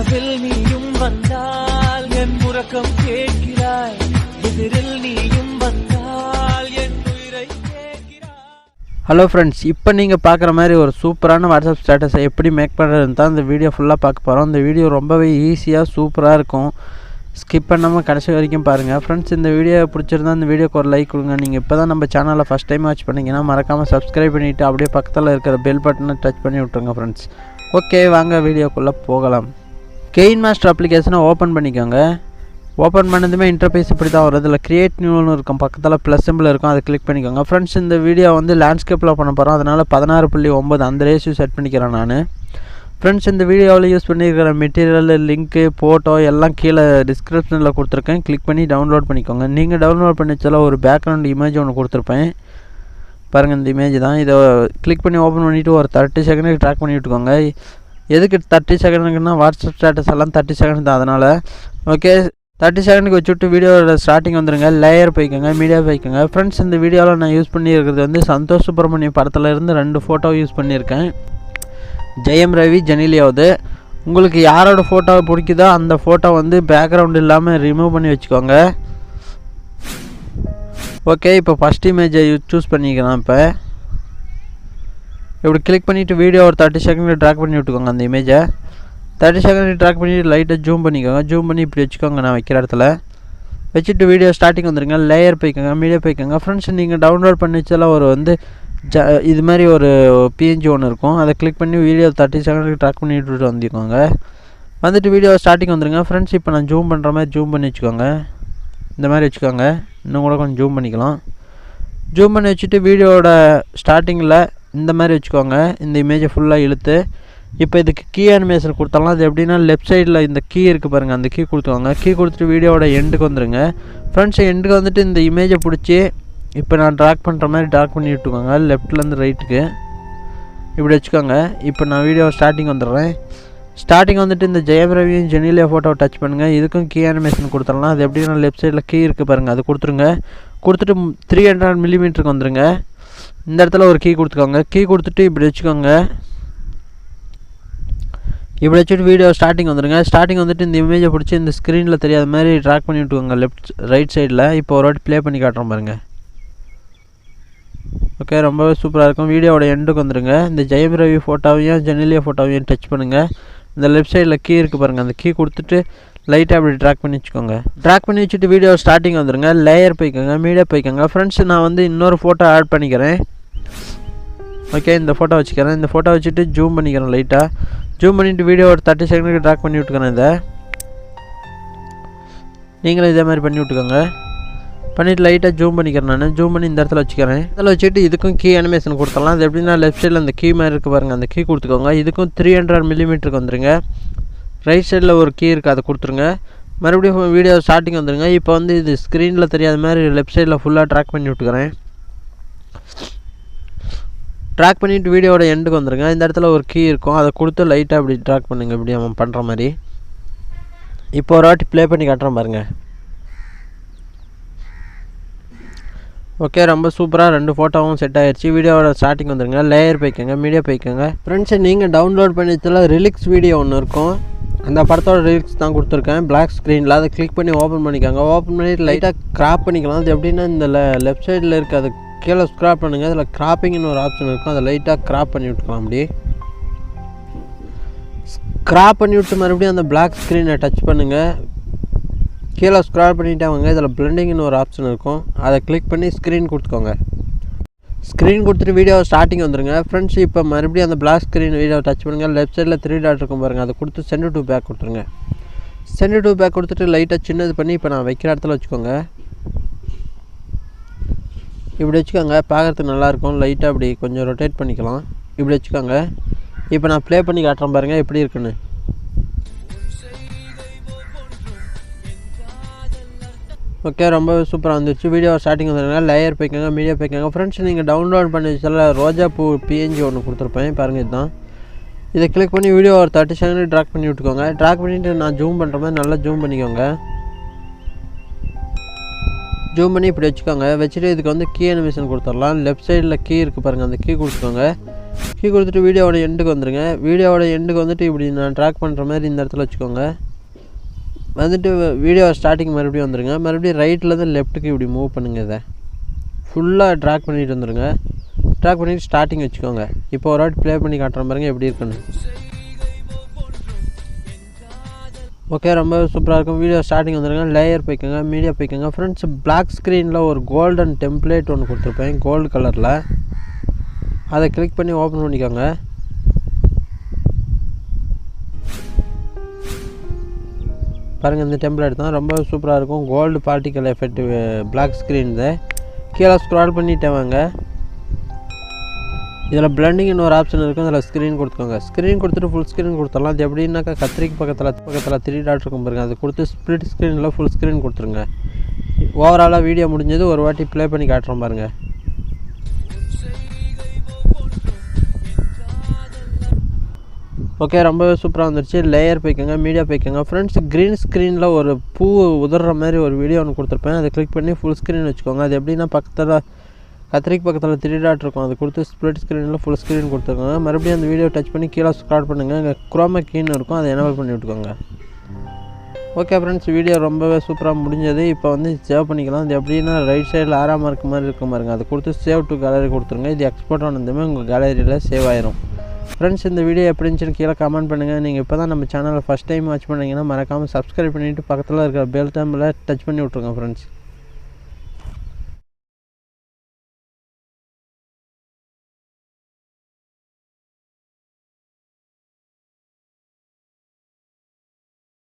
கனவில் நீயும் வந்தால் என் உறக்கம் கேட்கிறாய், எதிரில் நீயும் வந்தால் என் உயிரை கேட்கிறாய். ஹலோ ஃப்ரெண்ட்ஸ், இப்போ நீங்கள் பார்க்குற மாதிரி ஒரு சூப்பரான வாட்ஸ்அப் ஸ்டேட்டஸை எப்படி மேக் பண்ணுறதுன்னு தான் இந்த வீடியோ ஃபுல்லாக பார்க்க போகிறோம். இந்த வீடியோ ரொம்பவே ஈஸியாக சூப்பராக இருக்கும். ஸ்கிப் பண்ணாமல் கடைசி வரைக்கும் பாருங்கள். ஃப்ரெண்ட்ஸ், இந்த வீடியோ பிடிச்சிருந்தா இந்த வீடியோக்கு ஒரு லைக் கொடுங்க. நீங்கள் இப்போ தான் நம்ம சேனலை ஃபஸ்ட் டைம் வாட்ச் பண்ணிங்கன்னா மறக்காமல் சப்ஸ்கிரைப் பண்ணிவிட்டு அப்படியே பக்கத்தில் இருக்கிற பெல் பட்டனை டச் பண்ணி விட்ருங்க ஃப்ரெண்ட்ஸ். ஓகே, வாங்க வீடியோக்குள்ளே போகலாம். கெயின்மாஸ்டர் அப்ளிகேஷனை ஓப்பன் பண்ணிக்கோங்க. ஓப்பன் பண்ணதுமே இன்டர்ஃபேஸ் இப்படி தான் வரும். இதில் கிரியேட் நியூன்னு இருக்கும், பக்கத்தில் ப்ளஸ் சிம்பிள் இருக்கும், அதை கிளிக் பண்ணிக்கோங்க. ஃப்ரெண்ட்ஸ், இந்த வீடியோ வந்து லேண்ட்ஸ்கேப்பில் பண்ண போகிறோம், அதனால் 16.9 அந்த ரேஷியோ செட் பண்ணிக்கிறேன் நான். ஃப்ரெண்ட்ஸ், இந்த வீடியோவில் யூஸ் பண்ணியிருக்கிற மெட்டீரியல், லிங்க்கு, ஃபோட்டோ எல்லாம் கீழே டிஸ்கிரிப்ஷனில் கொடுத்துருக்கேன். கிளிக் பண்ணி டவுன்லோட் பண்ணிக்கோங்க. நீங்கள் டவுன்லோட் பண்ணிச்சல ஒரு பேக்ரவுண்ட் இமேஜ் ஒன்று கொடுத்துருப்பேன் பாருங்கள், இந்த இமேஜ் தான். இதை கிளிக் பண்ணி ஓப்பன் பண்ணிவிட்டு ஒரு 30 செகண்டுக்கு ட்ராக் பண்ணி விட்டுக்கோங்க. எதுக்கு 30 செகண்டுக்குன்னா வாட்ஸ்அப் ஸ்டேட்டஸ் எல்லாம் 30 செகண்ட் தான், அதனால். ஓகே, 30 செகண்டுக்கு வச்சுட்டு வீடியோவோட ஸ்டார்டிங் வந்துடுங்க. லேயர் போய்க்கோங்க, மீடியா போய்க்கோங்க. ஃப்ரெண்ட்ஸ், இந்த வீடியோவில் நான் யூஸ் பண்ணியிருக்கிறது வந்து சந்தோஷ் சுப்ரமணியம் படத்தில் இருந்து 2 ஃபோட்டோ யூஸ் பண்ணியிருக்கேன். ஜெயம் ரவி, ஜெனிலியாவது. உங்களுக்கு யாரோட ஃபோட்டோ பிடிக்குதோ அந்த ஃபோட்டோ வந்து பேக்ரவுண்ட் இல்லாமல் ரிமூவ் பண்ணி வச்சுக்கோங்க. ஓகே, இப்போ ஃபஸ்ட் இமேஜை சூஸ் பண்ணிக்கலாம். இப்போ இப்படி கிளிக் பண்ணிவிட்டு வீடியோ ஒரு 30 செகண்ட் ட்ராக் பண்ணி விட்டுக்கோங்க. அந்த இமேஜை 30 செகண்ட் ட்ராக் பண்ணிவிட்டு லைட்டாக ஜூம் பண்ணிக்கோங்க. ஜூம் பண்ணி இப்படி வச்சுக்கோங்க. நான் வைக்கிற இடத்துல வச்சுட்டு வீடியோ ஸ்டார்டிங் வந்துடுங்க. லேயர் போய்க்கோங்க, மீடியா போய்க்கோங்க. ஃப்ரெண்ட்ஸ், நீங்கள் டவுன்லோட் பண்ணி வச்சால ஒரு வந்து இது மாதிரி ஒரு பிஎன்ஜி ஒன்று இருக்கும், அதை கிளிக் பண்ணி வீடியோ 30 செகண்டுக்கு ட்ராக் பண்ணி விட்டுட்டு வந்துக்கோங்க. வந்துட்டு வீடியோ ஸ்டார்டிங் வந்துடுங்க. ஃப்ரெண்ட்ஸ், இப்போ நான் ஜூம் பண்ணுற மாதிரி ஜூம் பண்ணி வச்சுக்கோங்க. இந்த மாதிரி வச்சுக்கோங்க. இன்னும் கூட கொஞ்சம் ஜூம் பண்ணிக்கலாம். ஜூம் பண்ணி வச்சுட்டு வீடியோவோட ஸ்டார்டிங்கில் இந்த மாதிரி வச்சுக்கோங்க. இந்த இமேஜை ஃபுல்லாக இழுத்து இப்போ இதுக்கு கீ அனிமேஷன் கொடுத்தலாம். அது எப்படின்னா லெஃப்ட் சைடில் இந்த கீ இருக்குது பாருங்கள், அந்த கீ கொடுத்துக்கோங்க. கீ கொடுத்துட்டு வீடியோவோட எண்டுக்கு வந்துடுங்க. ஃப்ரெண்ட்ஸ், எண்டுக்கு வந்துட்டு இந்த இமேஜை பிடிச்சி இப்போ நான் ட்ராக் பண்ணுற மாதிரி ட்ராக் பண்ணி விட்டுக்கோங்க. லெஃப்ட்லேருந்து ரைட்டுக்கு இப்படி வச்சுக்கோங்க. இப்போ நான் வீடியோ ஸ்டார்டிங் வந்துடுறேன். ஸ்டார்டிங் வந்துட்டு இந்த ஜெயம் ரவியும் ஜெனிலியா ஃபோட்டோவை டச் பண்ணுங்கள். இதுக்கும் கீ அனிமேஷன் கொடுத்துடலாம். அது எப்படின்னா லெஃப்ட் சைடில் கீ இருக்குது பாருங்கள், அது கொடுத்துருங்க. கொடுத்துட்டு 300 மில்லிமீட்டருக்கு வந்துடுங்க. இந்த இடத்துல ஒரு கீ கொடுத்துக்கோங்க. கீ கொடுத்துட்டு இப்படி வச்சுக்கோங்க. இப்படி வச்சுட்டு வீடியோ ஸ்டார்டிங் வந்துடுங்க. ஸ்டார்டிங் வந்துட்டு இந்த இமேஜை பிடிச்சி இந்த ஸ்க்ரீனில் தெரியாத மாதிரி ட்ராக் பண்ணி விட்டுக்கோங்க ரைட் சைடில். இப்போ ஒரு வாட்டி ப்ளே பண்ணி காட்டுறோம் பாருங்கள். ஓகே, ரொம்பவே சூப்பராக இருக்கும். வீடியோவோட எண்டுக்கு வந்துடுங்க. இந்த ஜெயம் ரவி ஃபோட்டோவையும் ஜெனிலியா ஃபோட்டோவையும் டச் பண்ணுங்கள். இந்த லெஃப்ட் சைடில் கீ இருக்குது பாருங்கள், அந்த கீ கொடுத்துட்டு லைட்டாக அப்படி ட்ராக் பண்ணி வச்சுக்கோங்க. ட்ராக் பண்ணி வச்சுட்டு வீடியோ ஸ்டார்டிங் வந்துடுங்க. லேயர் போய்க்கோங்க, மீடியா போய்க்கோங்க. ஃப்ரெண்ட்ஸ், நான் வந்து இன்னொரு ஃபோட்டோ ஆட் பண்ணிக்கிறேன். ஓகே, இந்த ஃபோட்டோ வச்சுக்கிறேன். இந்த ஃபோட்டோ வச்சுட்டு ஜூம் பண்ணிக்கிறேன். லைட்டாக ஜூம் பண்ணிவிட்டு வீடியோ ஒரு 30 செகண்டுக்கு ட்ராக் பண்ணி விட்டுக்கிறேன். இதை நீங்களும் இதே மாதிரி பண்ணி விட்டுக்கோங்க. பண்ணிவிட்டு லைட்டாக ஜூம் பண்ணிக்கிறேன். நான் ஜூம் பண்ணி இந்த இடத்துல வச்சுக்கிறேன். இதில் வச்சுட்டு இதுக்கும் கீ அனிமேஷன் கொடுத்துடலாம். அது எப்படின்னா லெஃப்ட் சைடில் அந்த கீ மாதிரி இருக்குது பாருங்கள், அந்த கீ கொடுத்துக்கோங்க. இதுக்கும் 300 மில்லிமீட்டருக்கு வந்துடுங்க. ரைட் சைடில் ஒரு கீ இருக்குது, அதை கொடுத்துருங்க. மறுபடியும் வீடியோ ஸ்டார்டிங் வந்துடுங்க. இப்போ வந்து இது ஸ்க்ரீனில் தெரியாத மாதிரி லெஃப்ட் சைடில் ஃபுல்லாக ட்ராக் பண்ணி விட்டுக்கிறேன். ட்ராக் பண்ணிவிட்டு வீடியோவோட எண்டுக்கு வந்துடுங்க. இந்த இடத்துல ஒரு கீ இருக்கும், அதை கொடுத்து லைட்டாக அப்படி ட்ராக் பண்ணுங்கள், இப்படி அவன் பண்ணுற மாதிரி. இப்போ ஒரு வாட்டி ப்ளே பண்ணி காட்டுறேன் பாருங்கள். ஓகே, ரொம்ப சூப்பராக 2 ஃபோட்டோவும் செட் ஆகிடுச்சு. வீடியோவோட ஸ்டார்டிங் வந்துடுங்க. லேயர் போய்க்கோங்க, மீடியா போய்க்கோங்க. ஃப்ரெண்ட்ஸை, நீங்கள் டவுன்லோட் பண்ணிச்சல ரிலிக்ஸ் வீடியோ ஒன்று இருக்கும், அந்த படத்தோட ரிலிக்ஸ் தான் கொடுத்துருக்கேன் பிளாக் ஸ்க்ரீனில். அதை கிளிக் பண்ணி ஓப்பன் பண்ணிக்கோங்க. ஓப்பன் பண்ணிட்டு லைட்டாக கிராப் பண்ணிக்கலாம். அது எப்படின்னா இந்த லெஃப்ட் சைடில் இருக்க அது கீழே ஸ்க்ராப் பண்ணுங்கள். அதில் கிராப்பிங்னு ஒரு ஆப்ஷன் இருக்கும், அதை லைட்டாக கிராப் பண்ணி விட்டுக்கலாம். அப்படி கிராப் பண்ணி விட்டு மறுபடியும் அந்த பிளாக் ஸ்க்ரீனை டச் பண்ணுங்கள். கீழே ஸ்க்ரால் பண்ணிவிட்டு அவங்க இதில் பிளெண்டிங்னு ஒரு ஆப்ஷன் இருக்கும், அதை கிளிக் பண்ணி ஸ்க்ரீன் கொடுத்துக்கோங்க. ஸ்க்ரீன் கொடுத்துட்டு வீடியோ ஸ்டார்டிங் வந்துடுங்க. ஃப்ரெண்ட்ஸ், இப்போ மறுபடியும் அந்த பிளாக் ஸ்க்ரீன் வீடியோ டச் பண்ணுங்கள். லெஃப்ட் சைடில் 3 டாட் இருக்கும் பாருங்கள், அதை கொடுத்து சென்ட் டு பேக் கொடுத்துருங்க. சென்ட் டு பேக் கொடுத்துட்டு லைட்டாக சின்னது பண்ணி இப்போ நான் வைக்கிற இடத்துல வச்சுக்கோங்க. இப்படி வச்சுக்கோங்க, பார்க்குறதுக்கு நல்லாயிருக்கும். லைட்டாக அப்படி கொஞ்சம் ரொட்டேட் பண்ணிக்கலாம். இப்படி வச்சுக்கோங்க. இப்போ நான் ப்ளே பண்ணி காட்டுறேன் பாருங்கள் எப்படி இருக்குன்னு. ஓகே, ரொம்ப சூப்பராக வந்துச்சு. வீடியோ ஸ்டார்டிங் வந்துடுங்க. லேயர் போய்க்கோங்க, மீடியா போய்க்கோங்க. ஃப்ரெண்ட்ஸ், நீங்கள் டவுன்லோட் பண்ணி வச்சால ரோஜா பூ பிஎன்ஜி ஒன்று கொடுத்துருப்பேன் பாருங்கள், இதுதான். இதை கிளிக் பண்ணி வீடியோ ஒரு 30 செகண்ட் ட்ராக் பண்ணி விட்டுக்கோங்க. ட்ராக் பண்ணிவிட்டு நான் ஜூம் பண்ணுற மாதிரி நல்லா ஜூம் பண்ணிக்கோங்க. ஜூம் பண்ணி இப்படி வச்சுக்கோங்க. வச்சுட்டு இதுக்கு வந்து கீ அனிமேஷன் கொடுத்துடலாம். லெஃப்ட் சைடில் கீ இருக்குது பாருங்கள், அந்த கீ கொடுத்துக்கோங்க. கீ கொடுத்துட்டு வீடியோவோட எண்டுக்கு வந்துடுங்க. வீடியோவோட எண்டுக்கு வந்துட்டு இப்படி நான் ட்ராக் பண்ணுற மாதிரி இந்த இடத்துல வச்சுக்கோங்க. வந்துட்டு வீடியோ ஸ்டார்டிங் மறுபடியும் வந்துடுங்க. மறுபடியும் ரைட்லேருந்து லெஃப்ட்டுக்கு இப்படி மூவ் பண்ணுங்கள். இதை ஃபுல்லாக ட்ராக் பண்ணிட்டு வந்துடுங்க. ட்ராக் பண்ணிவிட்டு ஸ்டார்டிங் வச்சுக்கோங்க. இப்போ ஒரு வாட்டி ப்ளே பண்ணி காட்டுற பாருங்க எப்படி இருக்குன்னு. ஓகே, ரொம்ப சூப்பராக இருக்கும். வீடியோ ஸ்டார்டிங் வந்துடுங்க. லேயர் போய்க்கோங்க, மீடியா போய்க்கோங்க. ஃப்ரெண்ட்ஸ், பிளாக் ஸ்க்ரீனில் ஒரு கோல்டன் டெம்ப்ளேட் ஒன்று கொடுத்துருப்பேன் கோல்டு கலரில். அதை கிளிக் பண்ணி ஓப்பன் பண்ணிக்கோங்க. பாருங்கள், இந்த டெம்ப்ளேட் தான் ரொம்ப சூப்பராக இருக்கும். Gold particle effect black screen. இதை கீழே ஸ்க்ரால் பண்ணிட்டே வாங்க. இதில் பிளண்டிங்னு ஒரு ஆப்ஷன் இருக்கும். அதில் ஸ்க்ரீன் கொடுத்துக்கோங்க. ஸ்க்ரீன் கொடுத்துட்டு ஃபுல் ஸ்க்ரீன் கொடுத்துடலாம். அது எப்படின்னாக்கா கத்திரிக்கு பக்கத்தில் 3 டாட் இருக்கும் பாருங்க. அது கொடுத்து ஸ்ப்ளிட் ஸ்க்ரீனில் ஃபுல் ஸ்க்ரீன் கொடுத்துருங்க. ஓவராலாக வீடியோ முடிஞ்சது. ஒரு வாட்டி ப்ளே பண்ணி காட்டுறோம் பாருங்கள். ஓகே, ரொம்பவே சூப்பராக வந்துருச்சு. லேயர் போய்க்கோங்க, மீடியா போய்க்கோங்க. ஃப்ரெண்ட்ஸ், க்ரீன் ஸ்க்ரீனில் ஒரு பூ உதற மாதிரி ஒரு வீடியோ ஒன்று கொடுத்துருப்பேன். அதை கிளிக் பண்ணி ஃபுல் ஸ்க்ரீன் வச்சுக்கோங்க. அது எப்படின்னா கத்திரிக்கு பக்கத்தில் 3 டாட் இருக்கும். அது கொடுத்து ஸ்ப்ளிட் ஸ்க்ரீனில் ஃபுல் ஸ்க்ரீன் கொடுத்துருக்கோங்க. மறுபடியும் அந்த வீடியோ டச் பண்ணி கீழே ஸ்க்ரால் பண்ணுங்கள். அங்கே குரோமா கீன்னு இருக்கும். அதை எனேபிள் பண்ணி விட்டுக்கோங்க. ஓகே ஃப்ரெண்ட்ஸ், வீடியோ ரொம்பவே சூப்பராக முடிஞ்சது. இப்போ வந்து சேவ் பண்ணிக்கலாம். அது எப்படின்னா ரைட் சைடில் ஆறாமல் இருக்க மாதிரி இருக்க பாருங்க. அதை கொடுத்து சேவ் டு கேலரி கொடுத்துருங்க. இது எக்ஸ்போர்ட் ஆனதுமே உங்கள் கேலரியில் சேவ் ஆயிரும். ஃப்ரெண்ட்ஸ், இந்த வீடியோ எப்படி இருந்துச்சுன்னு கீழே கமெண்ட் பண்ணுங்கள். நீங்கள் இப்போ தான் நம்ம சேனலை ஃபஸ்ட் டைம் வாட்ச் பண்ணிங்கன்னா மறக்காமல் சப்ஸ்கிரைப் பண்ணிவிட்டு பக்கத்தில் இருக்கிற பெல் டைமில் டச் பண்ணி விட்ருங்க ஃப்ரெண்ட்ஸ்.